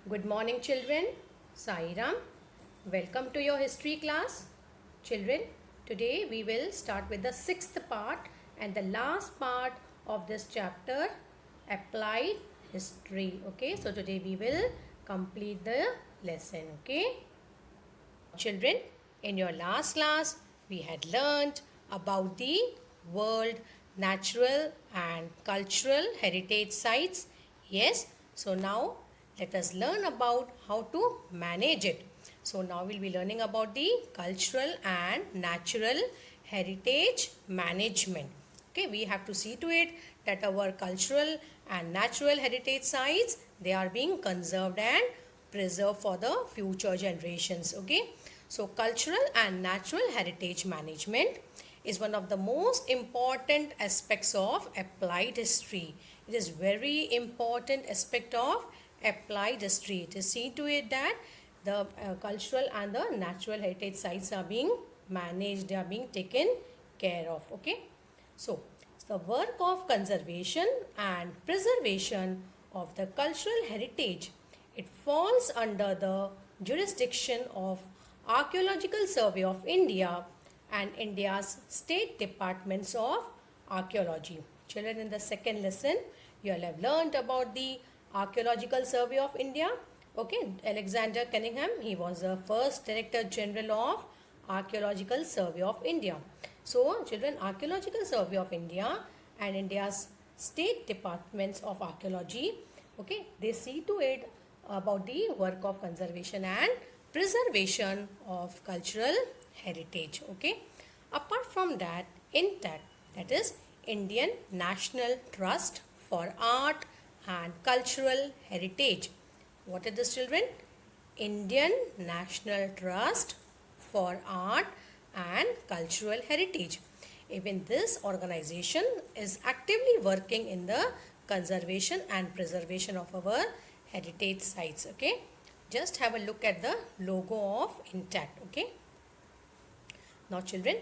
Good morning, children. Sairam. Welcome to your history class. Children, today we will start with the sixth part and the last part of this chapter, Applied History. Okay, so today we will complete the lesson. Okay. Children, in your last class, we had learned about the world natural and cultural heritage sites. Yes, so now let us learn about how to manage it. So now we'll be learning about the cultural and natural heritage management. Okay, we have to see to it that our cultural and natural heritage sites, they are being conserved and preserved for the future generations. Okay, so cultural and natural heritage management is one of the most important aspects of applied history. It is very important aspect of applied history to see to it that the cultural and the natural heritage sites are being managed, they are being taken care of. Okay, so the work of conservation and preservation of the cultural heritage, it falls under the jurisdiction of Archaeological Survey of India and India's state departments of archaeology. Children, in the second lesson, you all have learned about the Archaeological Survey of India. Okay, Alexander Cunningham, he was the first Director General of Archaeological Survey of India. So, children, Archaeological Survey of India and India's state departments of archaeology, okay, they see to it about the work of conservation and preservation of cultural heritage. Okay, apart from that, INTACT, that is Indian National Trust for Art and Cultural Heritage. What is this, children? Indian National Trust for Art and Cultural Heritage. Even this organization is actively working in the conservation and preservation of our heritage sites. Okay, just have a look at the logo of INTACT. Okay, now children,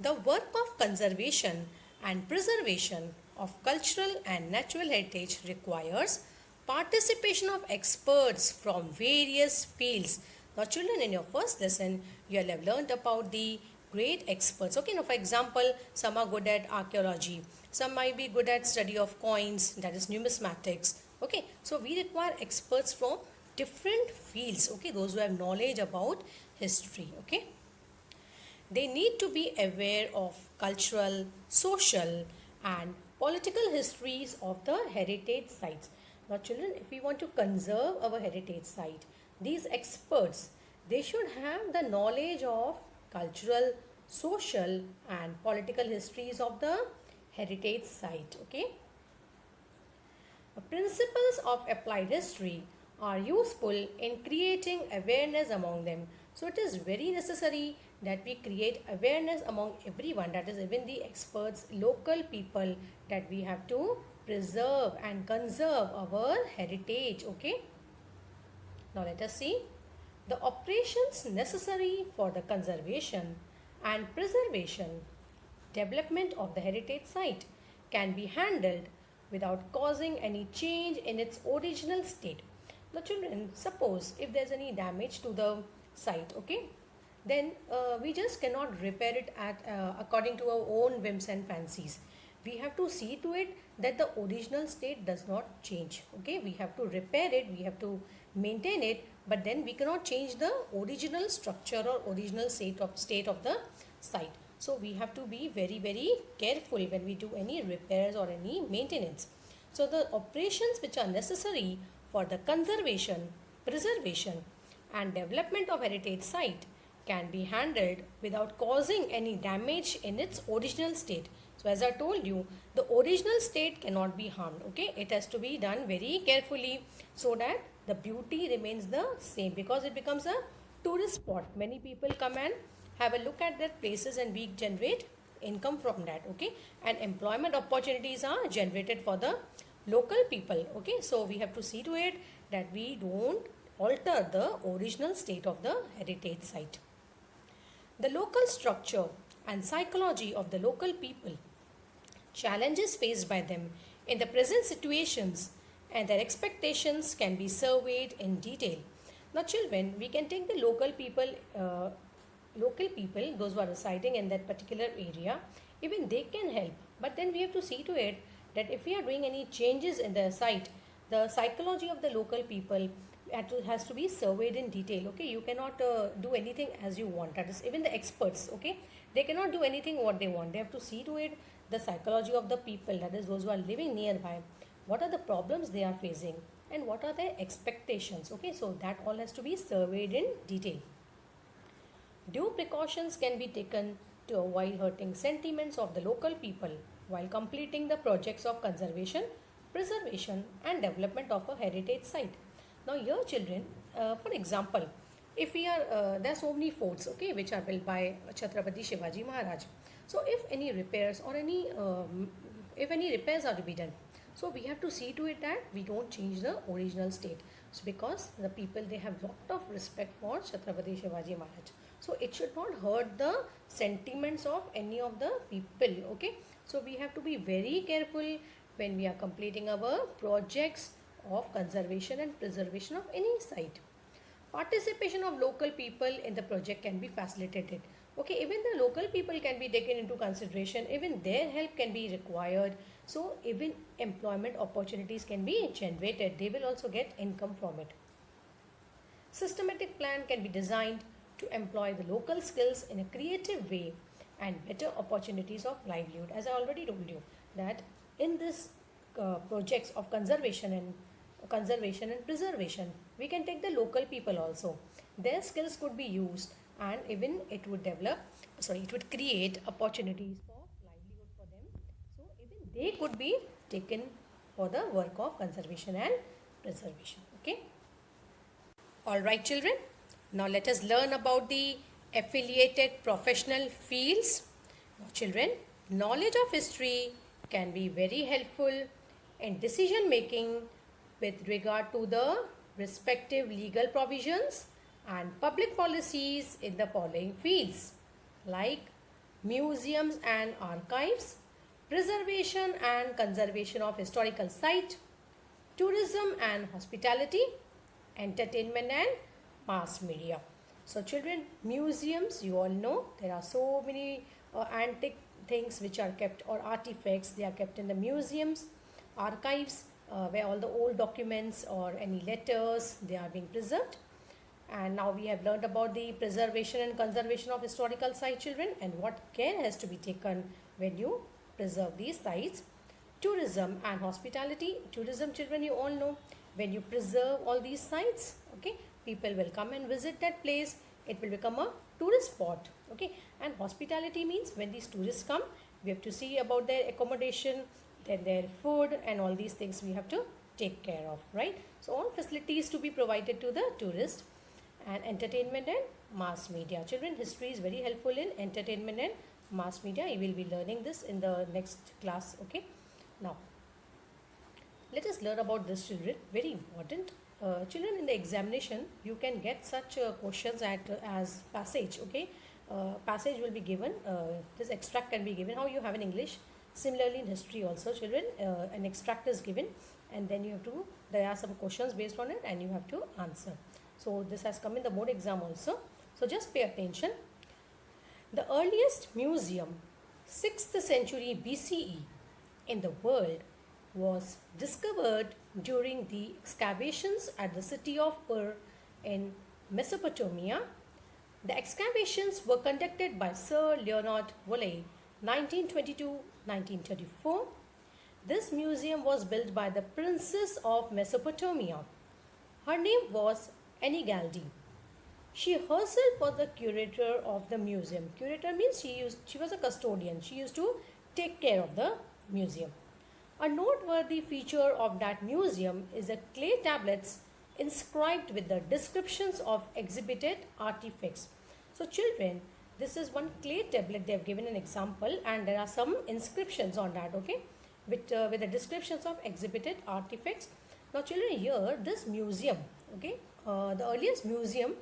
the work of conservation and preservation of cultural and natural heritage requires participation of experts from various fields. Now children, in your first lesson, you all have learned about the great experts. Okay, now for example, some are good at archaeology, some might be good at study of coins, that is numismatics. Okay, so we require experts from different fields. Okay, those who have knowledge about history. Okay, they need to be aware of cultural, social, and political histories of the heritage sites. Now, children, if we want to conserve our heritage site, these experts, they should have the knowledge of cultural, social, and political histories of the heritage site. Okay. The principles of applied history are useful in creating awareness among them. So it is very necessary that we create awareness among everyone, that is even the experts, local people, that we have to preserve and conserve our heritage. Okay. Now let us see the operations necessary for the conservation and preservation, development of the heritage site can be handled without causing any change in its original state. Now children, suppose if there's any damage to the site, okay, then we just cannot repair it at according to our own whims and fancies. We have to see to it that the original state does not change. Okay, we have to repair it, we have to maintain it, but then we cannot change the original structure or original state of the site. So we have to be very careful when we do any repairs or any maintenance. So the operations which are necessary for the conservation, preservation, and development of heritage site can be handled without causing any damage in its original state. So as I told you, the original state cannot be harmed. Okay, it has to be done very carefully so that the beauty remains the same, because it becomes a tourist spot. Many people come and have a look at that places and we generate income from that. Okay, and employment opportunities are generated for the local people. Okay, so we have to see to it that we don't alter the original state of the heritage site. The local structure and psychology of the local people, challenges faced by them in the present situations, and their expectations can be surveyed in detail. Now, children, we can take the local people, those who are residing in that particular area, even they can help. But then we have to see to it that if we are doing any changes in the site, the psychology of the local people has to be surveyed in detail. Okay, you cannot do anything as you want. That is, even the experts, okay, they cannot do anything what they want. They have to see to it the psychology of the people, that is, those who are living nearby. What are the problems they are facing, and what are their expectations? Okay, so that all has to be surveyed in detail. Due precautions can be taken to avoid hurting sentiments of the local people while completing the projects of conservation, preservation, and development of a heritage site. Now, here, children, for example, if we are there are so many forts, okay, which are built by Chhatrapati Shivaji Maharaj. So, if any repairs or if any repairs are to be done, so we have to see to it that we don't change the original state. So, because the people, they have lot of respect for Chhatrapati Shivaji Maharaj. So it should not hurt the sentiments of any of the people. Okay, so we have to be very careful when we are completing our projects of conservation and preservation of any site. Participation of local people in the project can be facilitated. Okay, even the local people can be taken into consideration, even their help can be required. So even employment opportunities can be generated, they will also get income from it. Systematic plan can be designed to employ the local skills in a creative way and better opportunities of livelihood. As I already told you that in this projects of conservation and preservation, we can take the local people also. Their skills could be used, and even it would create opportunities for livelihood for them. So even they could be taken for the work of conservation and preservation. Okay. All right, children. Now let us learn about the affiliated professional fields. Now, children, knowledge of history can be very helpful in decision making with regard to the respective legal provisions and public policies in the following fields, like museums and archives, preservation and conservation of historical site, tourism and hospitality, entertainment and mass media. So children, museums, you all know there are so many antique things which are kept, or artifacts, they are kept in the museums. Archives, where all the old documents or any letters, they are being preserved. And now we have learned about the preservation and conservation of historical sites, children, and what care has to be taken when you preserve these sites. Tourism and hospitality. Tourism, children, you all know, when you preserve all these sites, okay, people will come and visit that place. It will become a tourist spot. Okay, and hospitality means when these tourists come, we have to see about their accommodation, then their food, and all these things we have to take care of, right? So all facilities to be provided to the tourist. And entertainment and mass media. Children, history is very helpful in entertainment and mass media. You will be learning this in the next class. Okay, now let us learn about this, children. Very important. Children, in the examination you can get such questions as passage. Okay, passage will be given, this extract can be given, how you have in English. Similarly in history also, children, an extract is given, and then you have to, there are some questions based on it and you have to answer. So this has come in the board exam also. So just pay attention. The earliest museum, 6th century BCE in the world, was discovered during the excavations at the city of Ur in Mesopotamia. The excavations were conducted by Sir Leonard Woolley, 1922-1934. This museum was built by the Princess of Mesopotamia. Her name was Enigaldi. She herself was the curator of the museum. Curator means she was a custodian. She used to take care of the museum. A noteworthy feature of that museum is the clay tablets inscribed with the descriptions of exhibited artifacts. So children, this is one clay tablet, they have given an example, and there are some inscriptions on that, okay, with the descriptions of exhibited artifacts. Now children, here this museum, okay, the earliest museum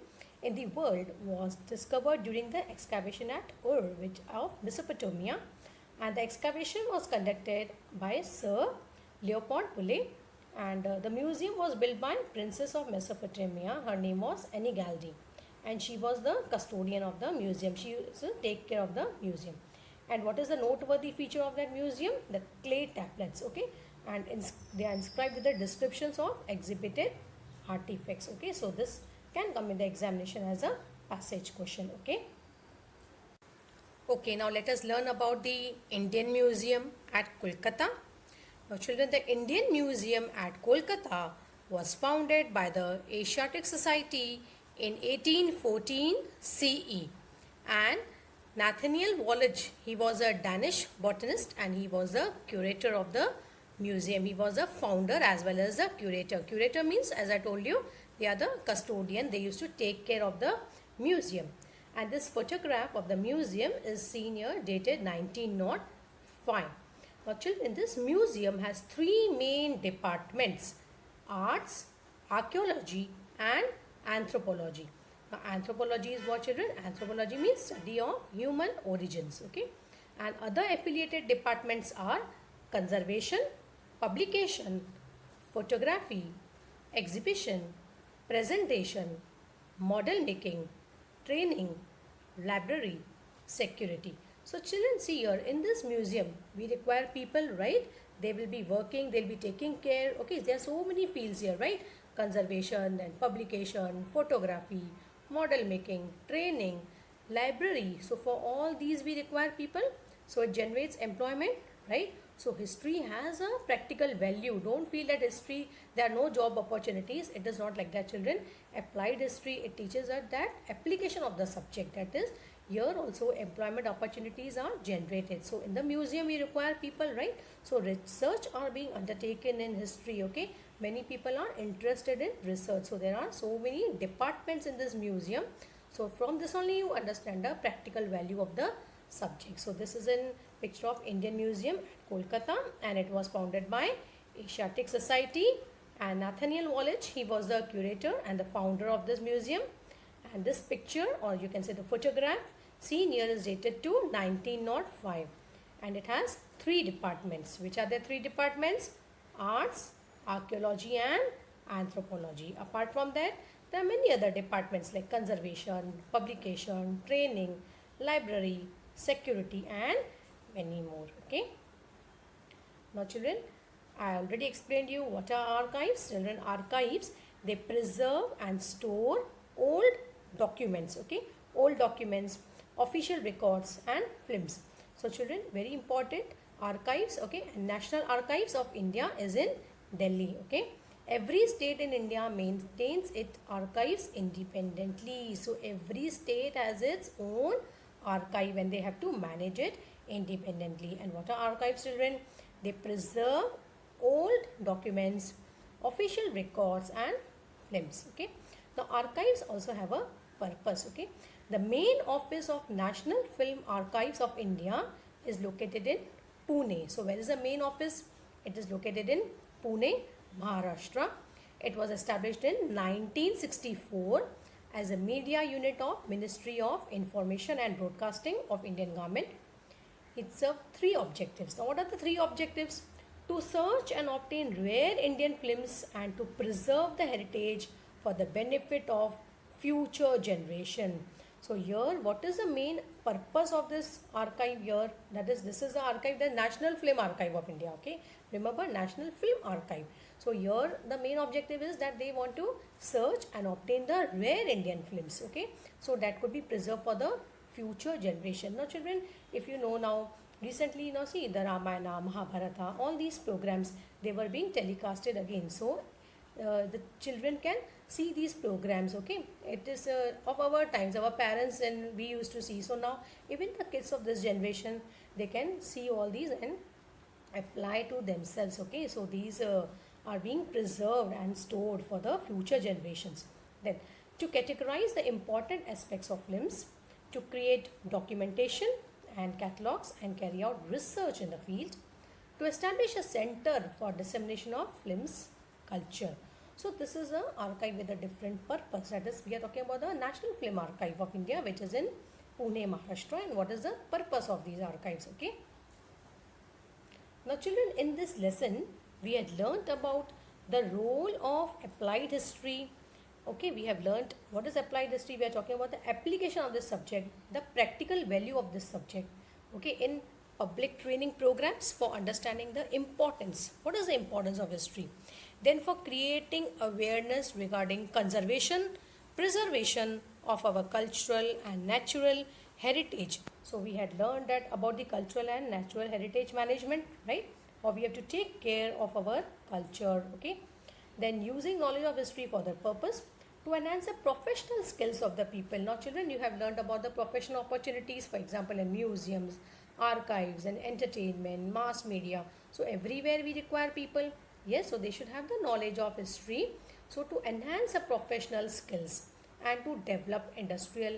in the world was discovered during the excavation at Ur, which of Mesopotamia, and the excavation was conducted by Sir Leopold Woolley, And the museum was built by Princess of Mesopotamia. Her name was Enigaldi, and she was the custodian of the museum. She used to take care of the museum. And what is the noteworthy feature of that museum? The clay tablets, okay? And they are inscribed with the descriptions of exhibited artifacts, okay? So this can come in the examination as a passage question, okay? Okay, now let us learn about the Indian Museum at Kolkata. Now children, the Indian Museum at Kolkata was founded by the Asiatic Society in 1814 CE, and Nathaniel Wallich, he was a Danish botanist and he was the curator of the museum. He was a founder as well as a curator. Curator means, as I told you, they are the custodian. They used to take care of the museum. And this photograph of the museum is seen here, dated 1905. Now children, this museum has three main departments: arts, archaeology and anthropology. Now anthropology is what, children? Anthropology means study of human origins, okay? And other affiliated departments are conservation, publication, photography, exhibition, presentation, model making, training, library, security. So children, see here in this museum we require people, right? They will be working, they'll be taking care, okay? There are so many fields here, right? Conservation and publication, photography, model making, training, library. So for all these we require people. So it generates employment, right? So history has a practical value. Don't feel that history, there are no job opportunities. It is not like that, children. Applied history, it teaches us that application of the subject. That is, here also employment opportunities are generated. So in the museum we require people, right? So research are being undertaken in history, okay? Many people are interested in research. So there are so many departments in this museum. So from this only you understand the practical value of the subject. So this is in picture of Indian Museum at Kolkata, and it was founded by Asiatic Society, and Nathaniel Wallich, he was the curator and the founder of this museum. And this picture, or you can say the photograph seen here, is dated to 1905, and it has three departments. Which are the three departments? Arts, archaeology and anthropology. Apart from that, there are many other departments like conservation, publication, training, library, security and many more, okay? Now children, I already explained you what are archives. Children, archives, they preserve and store old documents, okay? Old documents, official records and films. So children, very important, archives, okay? And National Archives of India is in Delhi, okay? Every state in India maintains its archives independently. So every state has its own archive and they have to manage it independently. And what are archives, children? They preserve old documents, official records and films, okay? Now archives also have a purpose, okay? The main office of National Film Archives of India is located in Pune. So where is the main office? It is located in Pune, Maharashtra. It was established in 1964 as a media unit of Ministry of Information and Broadcasting of Indian Government. It served three objectives. Now what are the three objectives? To search and obtain rare Indian films and to preserve the heritage for the benefit of future generation. So here, what is the main purpose of this archive here? That is, this is the archive, the National Film Archive of India, okay? Remember, National Film Archive. So here, the main objective is that they want to search and obtain the rare Indian films, okay? So that could be preserved for the future generation. Now children, if you know now, recently, now see the Ramayana, Mahabharata, all these programs, they were being telecasted again. So the children can see these programs, okay? It is of our times, our parents and we used to see. So now even the kids of this generation, they can see all these and apply to themselves, okay? So these are being preserved and stored for the future generations. Then to categorize the important aspects of films, to create documentation and catalogs and carry out research in the field, to establish a center for dissemination of films culture. So this is an archive with a different purpose. That is, we are talking about the National Film Archive of India, which is in Pune, Maharashtra, and what is the purpose of these archives, okay? Now children, in this lesson, we had learnt about the role of applied history. Okay, we have learnt what is applied history. We are talking about the application of this subject, the practical value of this subject. Okay, in public training programs for understanding the importance. What is the importance of history? Then for creating awareness regarding conservation, preservation of our cultural and natural heritage. So we had learned that about the cultural and natural heritage management, right? Or we have to take care of our culture, okay? Then using knowledge of history for that purpose to enhance the professional skills of the people. Now children, you have learned about the professional opportunities, for example, in museums, archives and entertainment, mass media. So everywhere we require people, yes, so they should have the knowledge of history. So to enhance the professional skills and to develop industrial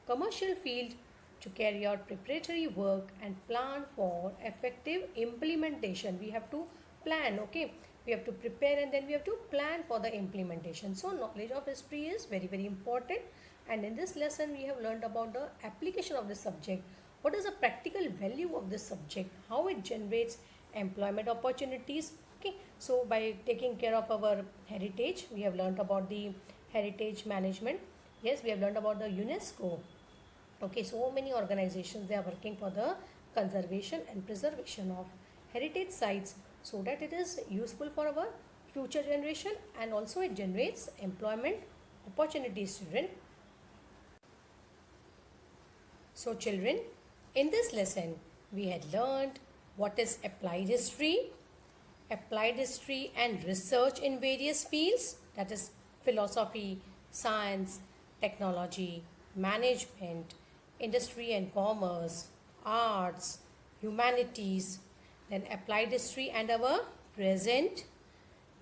commercial field, to carry out preparatory work and plan for effective implementation. We have to plan, okay? We have to prepare and then we have to plan for the implementation. So knowledge of history is very, very important. And in this lesson, we have learned about the application of this subject. What is the practical value of this subject? How it generates employment opportunities. Okay, so by taking care of our heritage, we have learned about the heritage management. Yes, we have learned about the UNESCO. Okay, so many organizations, they are working for the conservation and preservation of heritage sites so that it is useful for our future generation and also it generates employment opportunities, children. So children, in this lesson we had learned what is applied history and research in various fields, that is philosophy, science, technology, management, industry and commerce, arts, humanities, then applied history and our present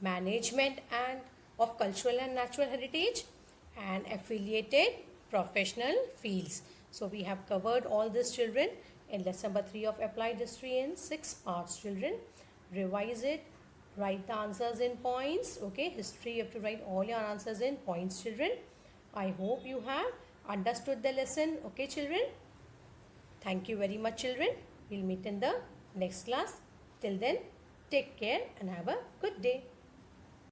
management and of cultural and natural heritage and affiliated professional fields. So we have covered all this, children, in lesson number 3 of applied history in 6 parts, children. Revise it, write the answers in points. Okay, history you have to write all your answers in points, children. I hope you have understood the lesson. Okay, children. Thank you very much, children. We'll meet in the next class. Till then, take care and have a good day.